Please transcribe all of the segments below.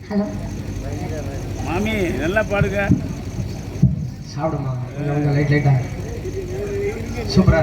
Hello மாமி நல்லா பாடுங்க. சாப்பிடுமா கொஞ்சம் லைட்டா சூப்பரா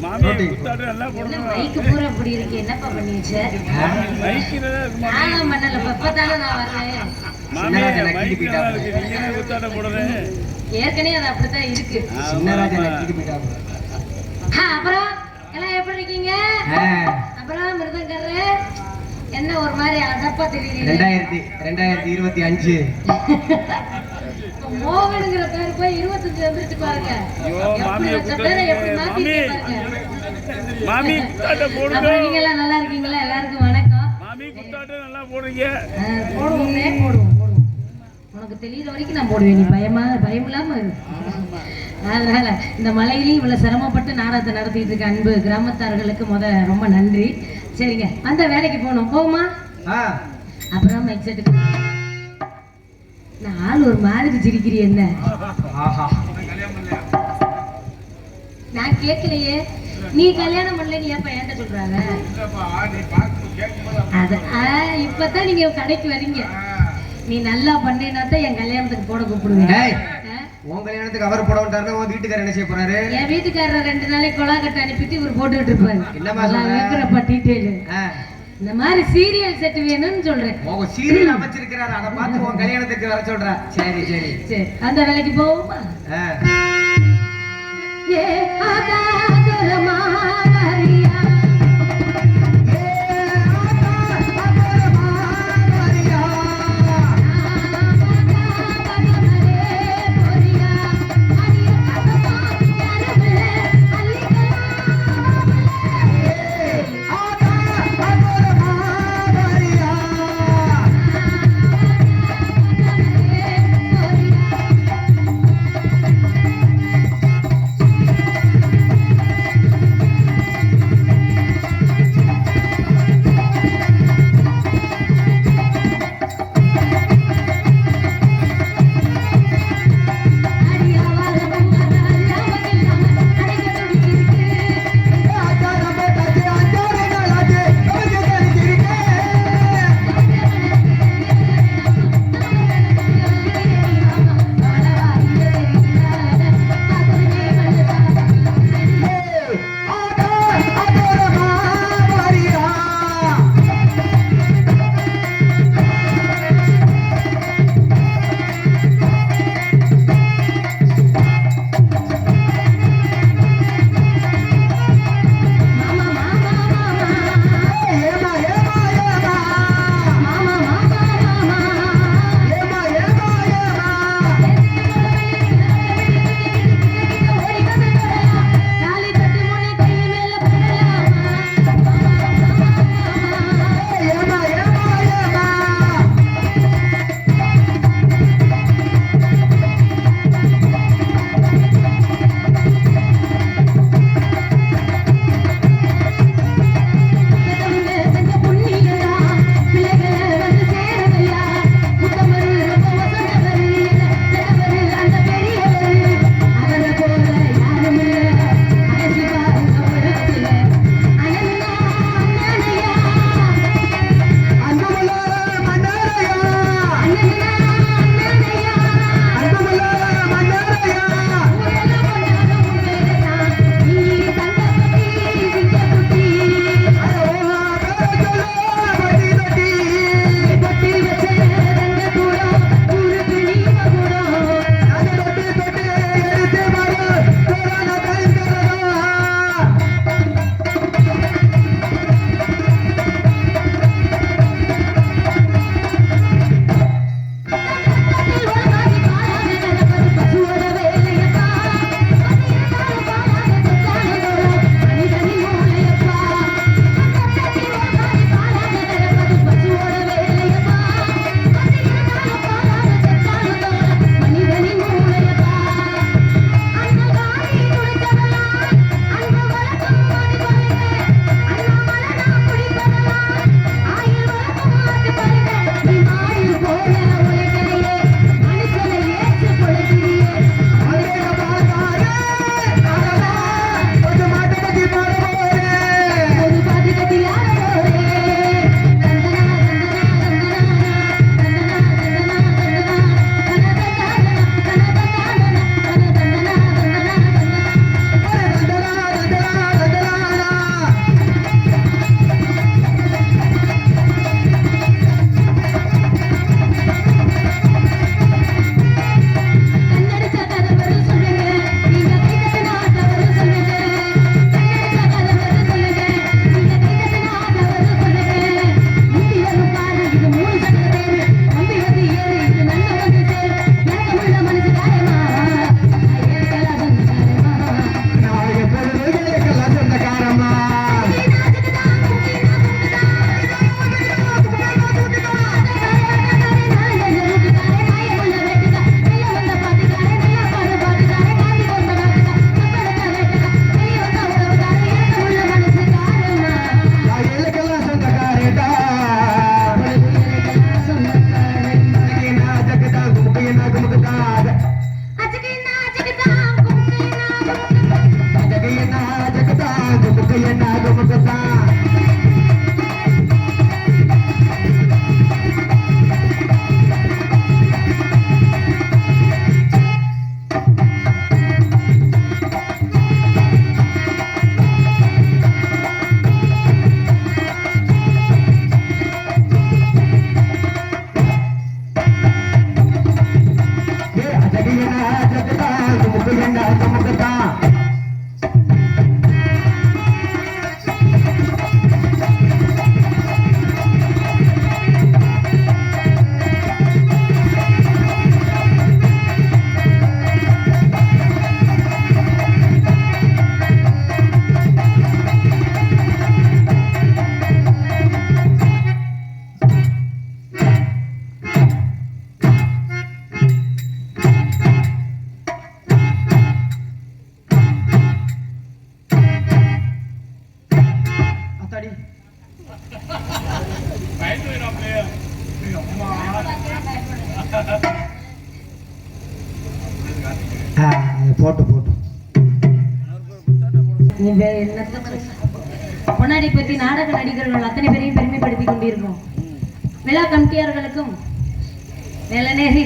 மாமி குத்தாடு நல்லா போடுங்க. மைக்கு பூரா அப்படி இருக்கு, என்னப்பா பண்ணி வச்ச? மைக்கில நானும் பண்ணல, இப்பதானே நான் வரேன். மாமி மைக்கு நல்லா இருக்கு, நீங்க குத்தாட போடுறேன். ஏற்கனவே அது அப்படித்தான் இருக்கு. சின்னராஜா நக்கிட்டு போயிட்டாங்க. அப்புறம் எல்லாம் எப்படி இருக்கீங்க? அப்புறம் மிருதங்கர்ற என்ன ஒரு மாதிரி அதப்பா தெரியுது. 2025 மோகனுங்கிற பேரு போய் 25 வந்துருச்சு பாருங்க. மாமி குத்தாட போடுங்க. நீங்க எல்லாம் நல்லா இருக்கீங்களா? எல்லாருக்கும் வணக்கம். மாமி குத்தாட நல்லா போடுங்க. போடுவோம். உனக்கு தெரியுற வரைக்கும் நான் போடுவேன், நீ பயம் இல்லாம. அதனால இந்த மலையிலையும் இவ்வளவு சிரமப்பட்டு நாடகத்தை நடத்திட்டு இருக்க அன்பு கிராமத்தார்களுக்கு ரொம்ப நன்றி. சரிங்க, அந்த வேலைக்கு போகணும். போகுமா? அப்புறம் மைக் செட்டுக்கு நான் ஆள் ஒரு மாதிரி சிரிக்கிறீ என்ன? நான் கேட்கலையே. நீ கல்யாணம் பண்ணல, நீ ஏப்ப என்கிட்ட சொல்றாங்க? இப்பதான் நீங்க கடைக்கு வரீங்க. நீ நல்லா பண்ணேன்னா என் கல்யாணத்துக்கு போட கூப்பிடுவேன். உன் கல்யாணத்துக்கு அவர் போட விட்டாருன்னா உன் வீட்டுக்காரர் என்ன செய்ய போறாரு? என் வீட்டுக்காரர் 2 நாளைக்கு கொலா கட்ட அனுப்பிட்டு இவர் போட்டுக்கிட்டு இருப்பாரு. என்னமா டீட்டெயில் இந்த மாதிரி சீரியல் செட் வேணும்னு சொல்றேன். உங்க சீரியல் அமைச்சிருக்கிறாரு, அதை பார்த்து உன் கல்யாணத்துக்கு வர சொல்ற. சரி சரி சரி, அந்த வேலைக்கு போவோமா? ஏ ஆதா கரமா கரியா ஆத்தாடி பயந்து போயிடாமலையா? அம்மா. போட்டு போட்டு நீ என்னத்த பொன்னாடி பத்தி நாடக நடிகர்கள் அத்தனை பேரையும் பெருமைப்படுத்திக் கொண்டிருக்கோம். விழா கமிட்டியாளர்களுக்கும் வேலநேரி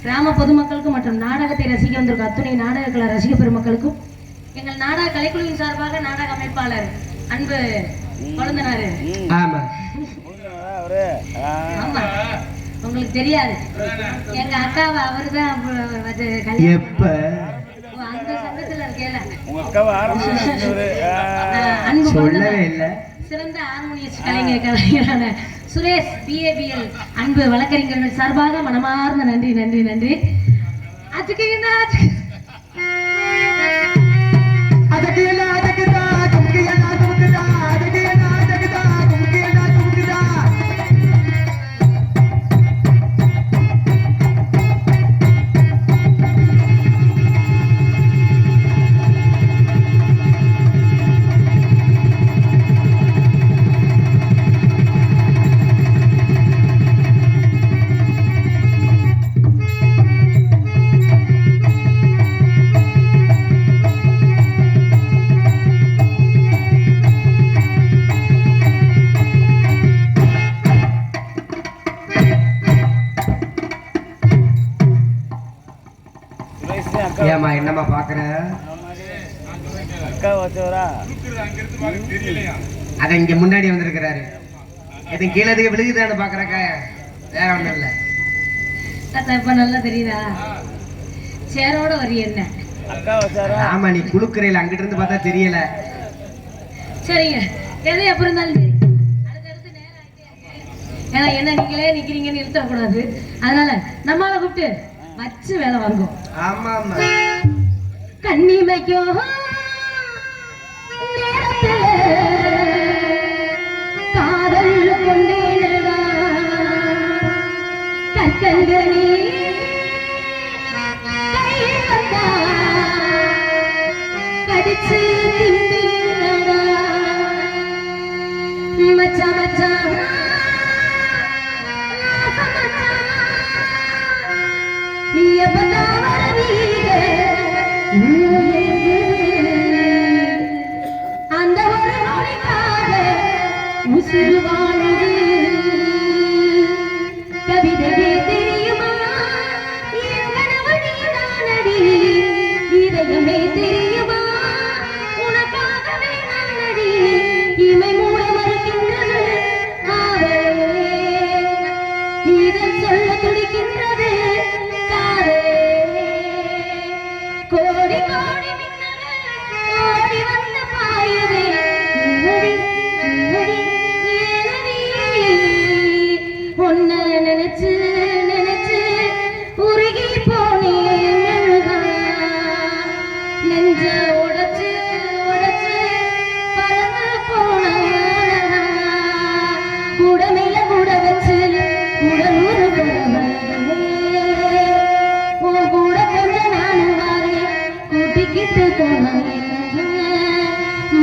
கிராம பொதுமக்களுக்கும் மற்றும் நாடகத்தை ரசிக்க வந்திருக்கும் அத்துணை நாடக கலை ரசிக பெருமக்களுக்கும் எங்கள் நாடக கலைக்குழுவின் சார்பாக நாடக அமைப்பாளர் அன்பு கொழுந்தனாரு. ஆமா ஆமா உங்களுக்கு தெரியாது, எங்க அக்காவை அவருதான் எப்ப அந்த சங்கத்துல இருக்கேல உங்க அக்காவை ஆரம்பிச்சு அன்பு சொல்லவே இல்ல. சிறந்த ஹார்மோனியஸ் கலைஞரான சுரேஷ் பிஏபிஎல் அன்பு வழக்கறிஞர்கள் சார்பாக மனமார்ந்த நன்றி நன்றி நன்றி. அதுக்கு என்ன ஏமா என்னம்மா பாக்குற? அக்கா வச்சவரா அத இங்க முன்னாடி வந்திருக்கிறாரு. இது கீழே விழுகுதான்னு பாக்குறக்க வேற ஒண்ணும் இல்ல. இப்ப நல்லா தெரியுதா? சேரோட வரி என்ன அக்கா வச்சாரா? ஆமா நீ குளுக்குறையில அங்கிட்டு இருந்து பார்த்தா தெரியல. சரிங்க, எதை எப்படி இருந்தாலும் சரி அடுத்தடுத்து நேரம் ஆயிட்டே இருக்கு. ஏன்னா என்ன நீங்களே நிக்கிறீங்கன்னு நிறுத்தக்கூடாது. அதனால நம்மளால கூப்பிட்டு வச்சு வேலை வாங்கும். ஆமா ஆமா கண்ணிமைக்கும் காதல் கொண்டேனடா கண்கணி கடிச்சு திம்பினடா மச்சா மச்சா அந்த ஒரு நொடிக்காக உசுறு வாழுது. கவிதையே தெரியுமா என் கனவு நீதானடி, இதயமே தெரியுமா உனக்காகவே நானடி, இமை மூட மறுக்கின்றது ஆவலே, இதன் சொல்ல துடிக்கின்றது காதலே. கோடி கோடி மின்னல்கள் ஓடி வந்து பாயுதே உன்னை நினைச்சு நினைச்சு உருகி போனேன். நெஞ்ச உடைச்சு உடைச்சு பறந்து போன கூடமையில கூட வச்சு உடலூர் கூட கொஞ்ச நானும் வாரே கூட்டிக்கிட்டு போனேன்.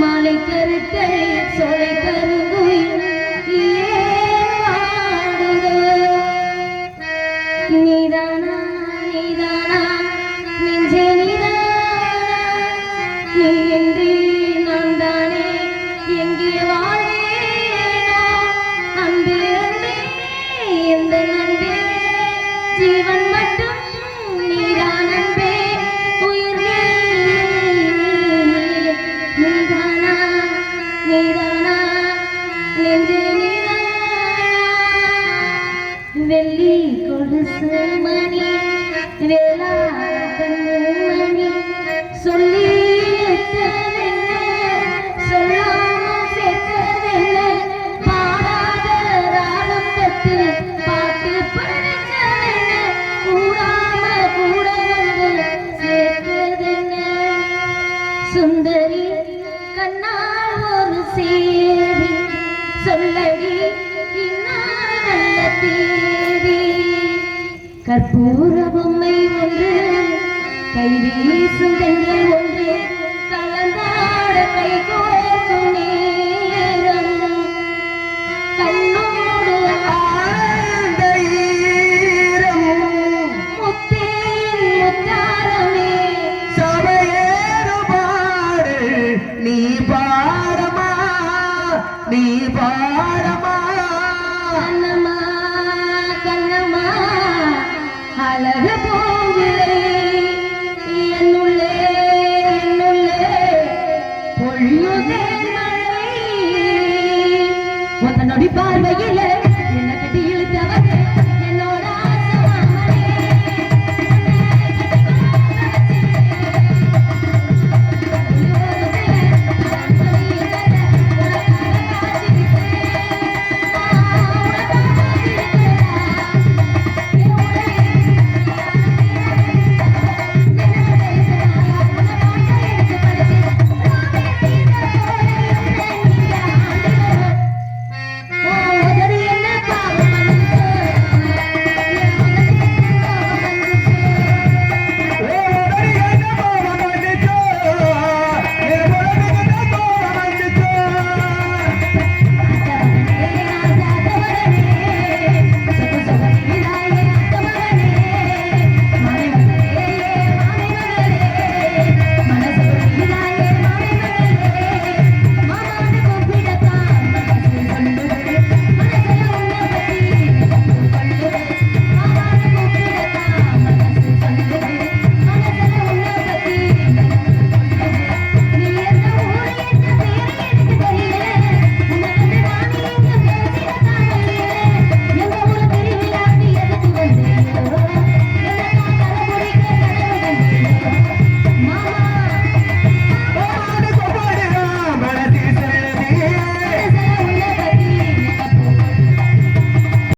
மாலை கருக்களை சொலை கருங்குயில் நீதானா நீதானா நெஞ்சே நீதானா, நீ இன்றி நான் தானே எங்கே வாழ்வேனோ, அன்பே அன்பே எந்த நன்பே ஜீவன் மட்டும் நீதான் அன்பே உயிர் நீதானா நீதானா நெஞ்சே நீதானா. வெள்ளி கொலுசு மணி வேளாண் மணி சொல்லி எத்ததென்ன, சொல்லாம சேர்த்ததென்ன, பாடாத ராகம் தொட்டு பாட்டு படிச்சதென்ன, கூடாம கூட வந்து சேர்த்ததென்ன. சுந்தரி கண்ணால் ஒரு சேரி சொல்லடி இந்நாள் நல்ல தேதி. கற்பூர பொம்மை ஒன்று கைவீசும் தென்றல் ஒன்று கலந்தாட கை கோர்க்கும் நேரம் பாடமா நீ பாடமா கண்ணம்மா கண்ணம்மா அழகு பூங்குழே என்னுள்ளே பொழியுதே மழை உன் நொடி பார்வையிலே